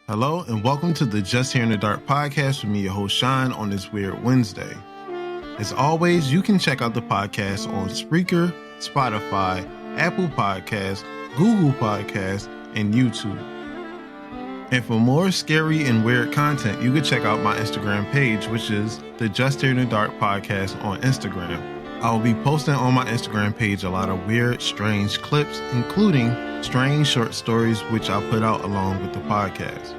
Hello and welcome to the Just Here in the Dark podcast with me, your host Shine, on this weird Wednesday. As always, you can check out the podcast on Spreaker, Spotify, Apple Podcasts, Google Podcasts, and YouTube. And for more scary and weird content, you can check out my Instagram page, which is the Just Here in the Dark podcast on Instagram. I will be posting on my Instagram page a lot of weird, strange clips, including strange short stories, which I'll put out along with the podcast.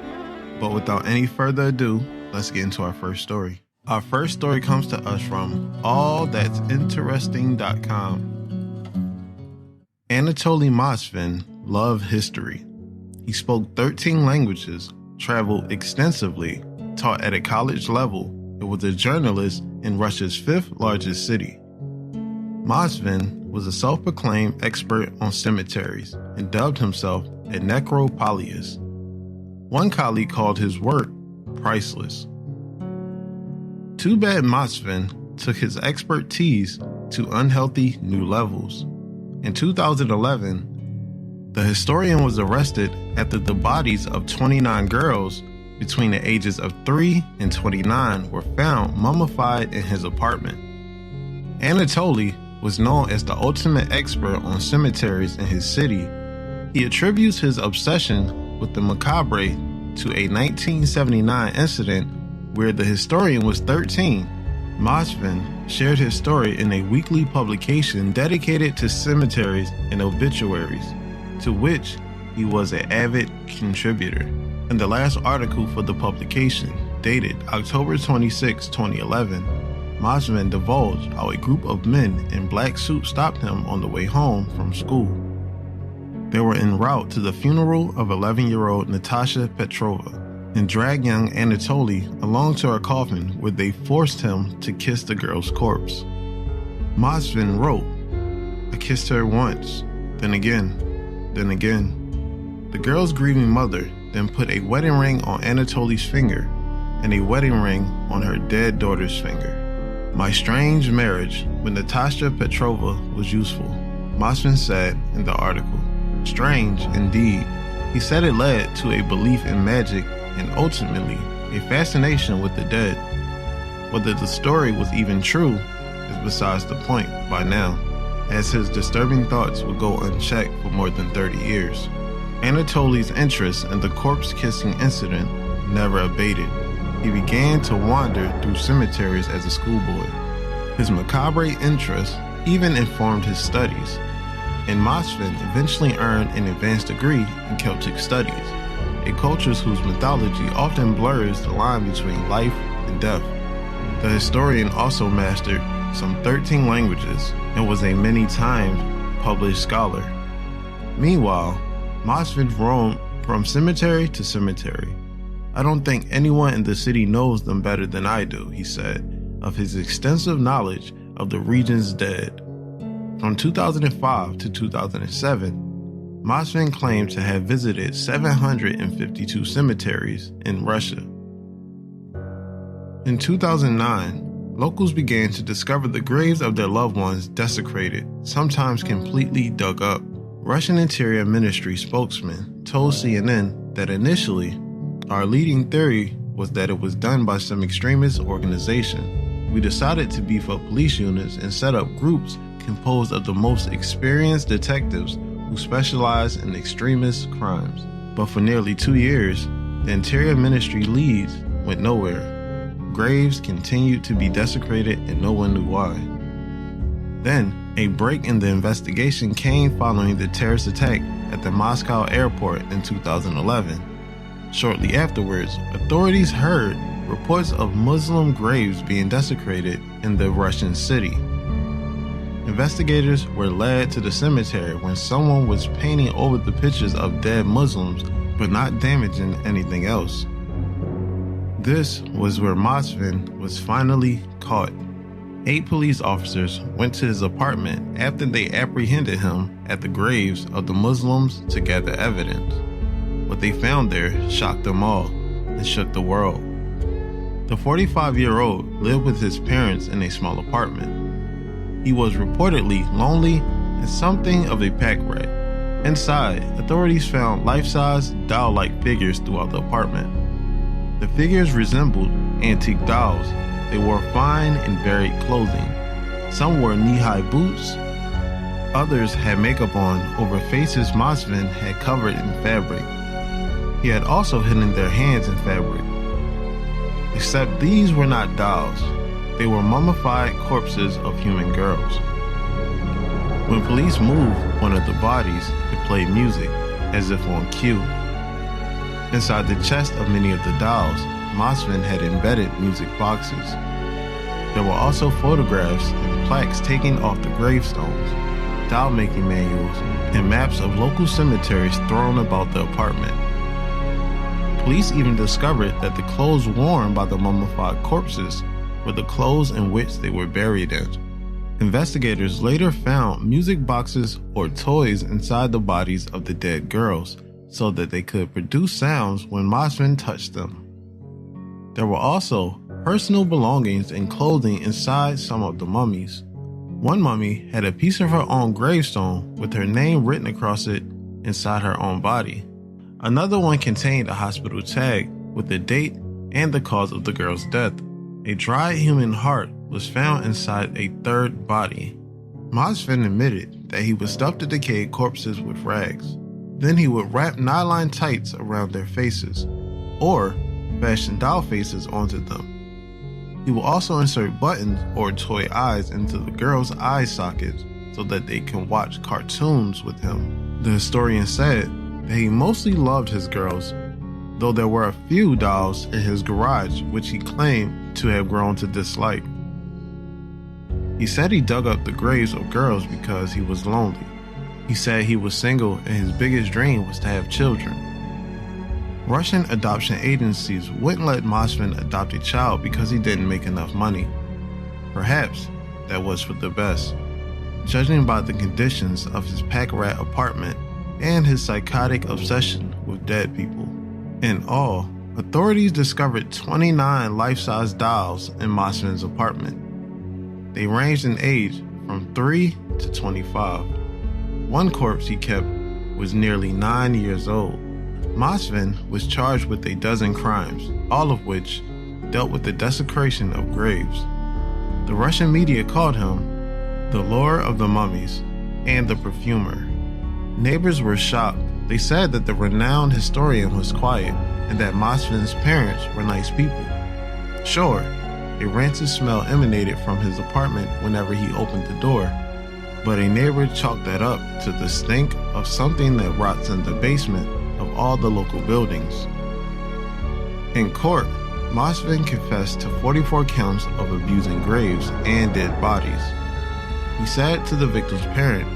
But without any further ado, let's get into our first story. Our first story comes to us from allthat'sinteresting.com. Anatoly Moskvin loved history. He spoke 13 languages, traveled extensively, taught at a college level, and was a journalist in Russia's fifth largest city. Moskvin was a self-proclaimed expert on cemeteries and dubbed himself a necropolius. One colleague called his work priceless. Too bad Moskvin took his expertise to unhealthy new levels. In 2011, the historian was arrested after the bodies of 29 girls between the ages of 3 and 29 were found mummified in his apartment. Anatoly was known as the ultimate expert on cemeteries in his city. He attributes his obsession with the macabre to a 1979 incident where the historian was 13. Moskvin shared his story in a weekly publication dedicated to cemeteries and obituaries, to which he was an avid contributor. In the last article for the publication, dated October 26, 2011, Moskvin divulged how a group of men in black suits stopped him on the way home from school. They were en route to the funeral of 11-year-old Natasha Petrova and dragged young Anatoly along to her coffin where they forced him to kiss the girl's corpse. Moskvin wrote, "I kissed her once, then again, then again." The girl's grieving mother then put a wedding ring on Anatoly's finger and a wedding ring on her dead daughter's finger. "My strange marriage with Natasha Petrova was useful," Moskvin said in the article. Strange, indeed. He said it led to a belief in magic and ultimately a fascination with the dead. Whether the story was even true is besides the point by now, as his disturbing thoughts would go unchecked for more than 30 years. Anatoly's interest in the corpse-kissing incident never abated. He began to wander through cemeteries as a schoolboy. His macabre interest even informed his studies, and Moskvin eventually earned an advanced degree in Celtic studies, a culture whose mythology often blurs the line between life and death. The historian also mastered some 13 languages and was a many-timed published scholar. Meanwhile, Moskvin roamed from cemetery to cemetery. "I don't think anyone in the city knows them better than I do," he said, of his extensive knowledge of the region's dead. From 2005 to 2007, Moskvin claimed to have visited 752 cemeteries in Russia. In 2009, locals began to discover the graves of their loved ones desecrated, sometimes completely dug up. Russian Interior Ministry spokesman told CNN that initially, "Our leading theory was that it was done by some extremist organization. We decided to beef up police units and set up groups composed of the most experienced detectives who specialize in extremist crimes. But for nearly 2 years, the Interior Ministry leads went nowhere. Graves continued to be desecrated and no one knew why." Then, a break in the investigation came following the terrorist attack at the Moscow airport in 2011. Shortly afterwards, authorities heard reports of Muslim graves being desecrated in the Russian city. Investigators were led to the cemetery when someone was painting over the pictures of dead Muslims but not damaging anything else. This was where Moskvin was finally caught. 8 police officers went to his apartment after they apprehended him at the graves of the Muslims to gather evidence. What they found there shocked them all and shook the world. The 45-year-old lived with his parents in a small apartment. He was reportedly lonely and something of a pack rat. Inside, authorities found life-size, doll-like figures throughout the apartment. The figures resembled antique dolls. They wore fine and varied clothing. Some wore knee-high boots. Others had makeup on over faces Masvin had covered in fabric. He had also hidden their hands in fabric. Except these were not dolls. They were mummified corpses of human girls. When police moved one of the bodies, it played music, as if on cue. Inside the chest of many of the dolls, Masvin had embedded music boxes. There were also photographs and plaques taken off the gravestones, doll-making manuals, and maps of local cemeteries thrown about the apartment. Police even discovered that the clothes worn by the mummified corpses were the clothes in which they were buried in. Investigators later found music boxes or toys inside the bodies of the dead girls so that they could produce sounds when Masvin touched them. There were also personal belongings and clothing inside some of the mummies. One mummy had a piece of her own gravestone with her name written across it inside her own body. Another one contained a hospital tag with the date and the cause of the girl's death. A dried human heart was found inside a third body. Masvin admitted that he would stuff the decayed corpses with rags. Then he would wrap nylon tights around their faces, or fashion doll faces onto them. He will also insert buttons or toy eyes into the girls' eye sockets so that they can watch cartoons with him. The historian said that he mostly loved his girls, though there were a few dolls in his garage which he claimed to have grown to dislike. He said he dug up the graves of girls because he was lonely. He said he was single and his biggest dream was to have children. Russian adoption agencies wouldn't let Masvin adopt a child because he didn't make enough money. Perhaps that was for the best, judging by the conditions of his pack rat apartment and his psychotic obsession with dead people. In all, authorities discovered 29 life-size dolls in Masvin's apartment. They ranged in age from 3 to 25. One corpse he kept was nearly 9 years old. Masvin was charged with a dozen crimes, all of which dealt with the desecration of graves. The Russian media called him the lure of the mummies and the perfumer. Neighbors were shocked. They said that the renowned historian was quiet and that Masvin's parents were nice people. Sure, a rancid smell emanated from his apartment whenever he opened the door, but a neighbor chalked that up to the stink of something that rots in the basement of all the local buildings. In court, Masvin confessed to 44 counts of abusing graves and dead bodies. He said to the victim's parent,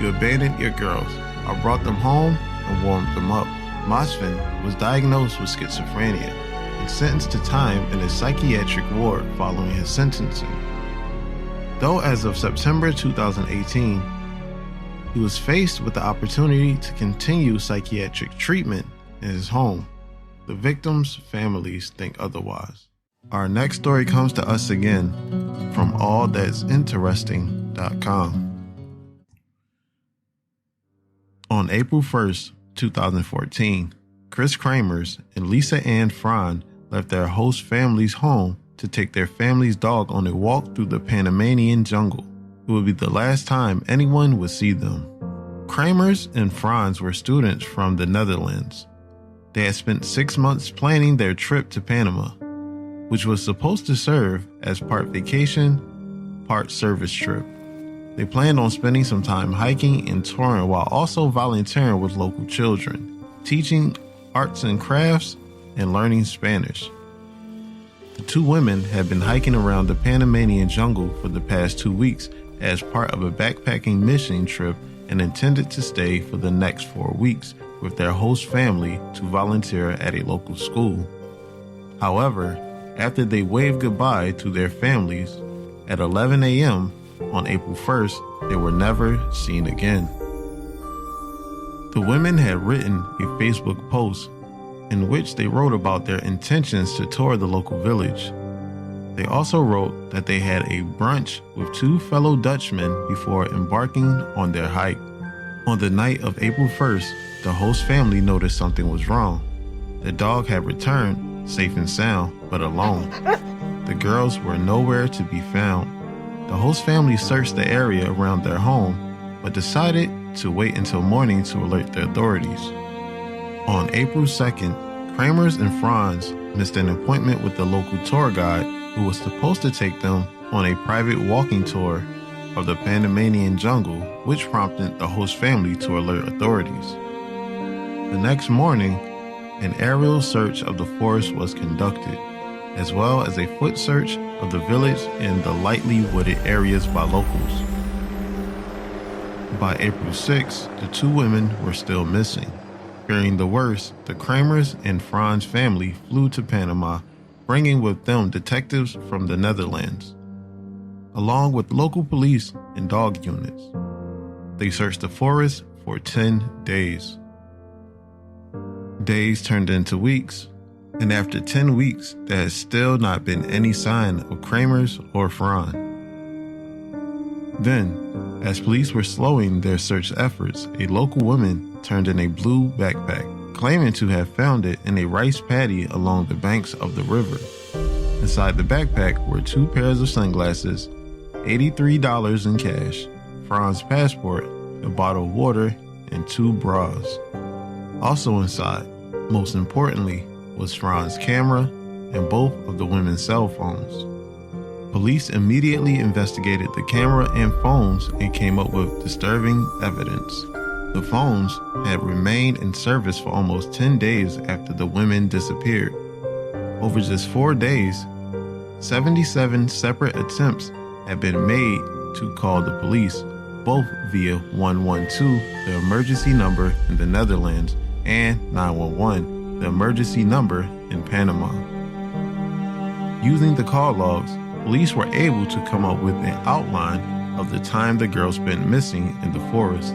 "You abandoned your girls. I brought them home and warmed them up." Masvin was diagnosed with schizophrenia and sentenced to time in a psychiatric ward following his sentencing. Though as of September 2018, he was faced with the opportunity to continue psychiatric treatment in his home, the victims' families think otherwise. Our next story comes to us again from allthat'sinteresting.com. On April 1st, 2014, Chris Kramers and Lisa Ann Fran left their host family's home to take their family's dog on a walk through the Panamanian jungle. It would be the last time anyone would see them. Kramers and Franz were students from the Netherlands. They had spent 6 months planning their trip to Panama, which was supposed to serve as part vacation, part service trip. They planned on spending some time hiking and touring while also volunteering with local children, teaching arts and crafts, and learning Spanish. The two women had been hiking around the Panamanian jungle for the past 2 weeks as part of a backpacking mission trip and intended to stay for the next 4 weeks with their host family to volunteer at a local school. However, after they waved goodbye to their families at 11 a.m. on April 1st, they were never seen again. The women had written a Facebook post in which they wrote about their intentions to tour the local village. They also wrote that they had a brunch with 2 fellow Dutchmen before embarking on their hike. On the night of April 1st, the host family noticed something was wrong. The dog had returned, safe and sound, but alone. The girls were nowhere to be found. The host family searched the area around their home, but decided to wait until morning to alert the authorities. On April 2nd, Kramers and Franz missed an appointment with the local tour guide who was supposed to take them on a private walking tour of the Panamanian jungle, which prompted the host family to alert authorities. The next morning, an aerial search of the forest was conducted, as well as a foot search of the village and the lightly wooded areas by locals. By April 6, the two women were still missing. Fearing the worst, the Kramers and Franz family flew to Panama, bringing with them detectives from the Netherlands, along with local police and dog units. They searched the forest for 10 days. Days turned into weeks, and after 10 weeks, there has still not been any sign of Kramers or Franz. Then, as police were slowing their search efforts, a local woman turned in a blue backpack, claiming to have found it in a rice paddy along the banks of the river. Inside the backpack were 2 pairs of sunglasses, $83 in cash, Franz's passport, a bottle of water, and 2 bras. Also inside, most importantly, was Franz's camera and both of the women's cell phones. Police immediately investigated the camera and phones and came up with disturbing evidence. The phones had remained in service for almost 10 days after the women disappeared. Over just 4 days, 77 separate attempts had been made to call the police, both via 112, the emergency number in the Netherlands, and 911, the emergency number in Panama. Using the call logs, police were able to come up with an outline of the time the girls spent missing in the forest.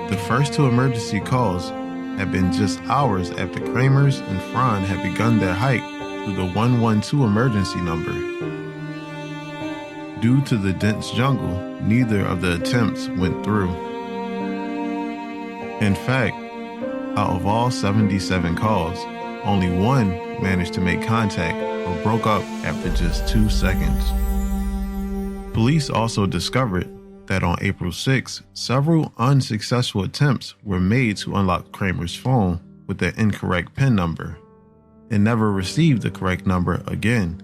The first 2 emergency calls had been just hours after Kramers and Franz had begun their hike to the 112 emergency number. Due to the dense jungle, neither of the attempts went through. In fact, out of all 77 calls, only 1 managed to make contact or broke up after just 2 seconds. Police also discovered that on April 6, several unsuccessful attempts were made to unlock Kramer's phone with the incorrect PIN number. It never received the correct number again.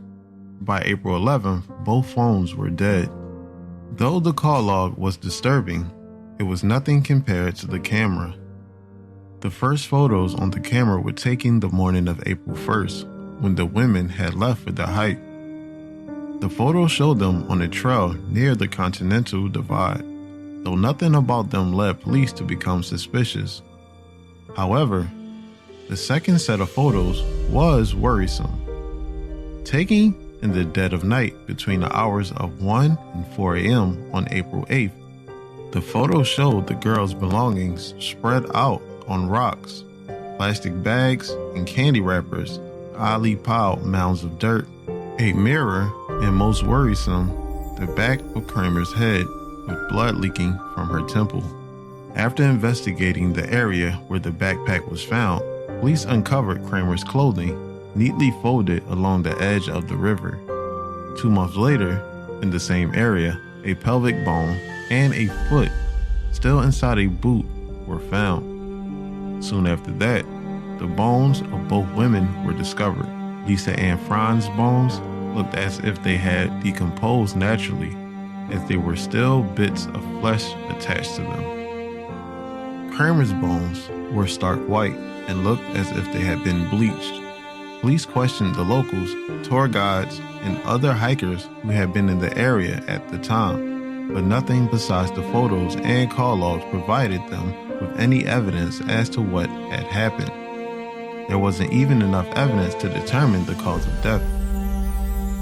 By April 11th, both phones were dead. Though the call log was disturbing, it was nothing compared to the camera. The first photos on the camera were taken the morning of April 1st, when the women had left for the hike. The photos showed them on a trail near the Continental Divide, though nothing about them led police to become suspicious. However, the second set of photos was worrisome. Taken in the dead of night between the hours of 1 and 4 a.m. on April 8th, the photos showed the girls' belongings spread out on rocks, plastic bags, and candy wrappers, oddly piled mounds of dirt, a mirror, and most worrisome, the back of Kramer's head with blood leaking from her temple. After investigating the area where the backpack was found, police uncovered Kramer's clothing, neatly folded along the edge of the river. 2 months later, in the same area, a pelvic bone and a foot, still inside a boot, were found. Soon after that, the bones of both women were discovered. Lisa and Franz's bones looked as if they had decomposed naturally, as there were still bits of flesh attached to them. Kramer's bones were stark white and looked as if they had been bleached. Police questioned the locals, tour guides, and other hikers who had been in the area at the time, but nothing besides the photos and call logs provided them with any evidence as to what had happened. There wasn't even enough evidence to determine the cause of death.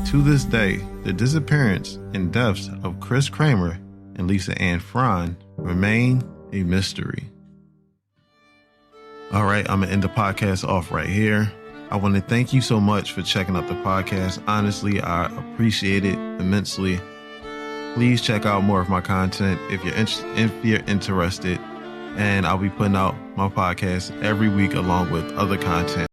To this day, the disappearance and deaths of Chris Kramer and Lisa Ann Franz remain a mystery. All right, I'm going to end the podcast off right here. I want to thank you so much for checking out the podcast. Honestly, I appreciate it immensely. Please check out more of my content if you're interested. And I'll be putting out my podcast every week along with other content.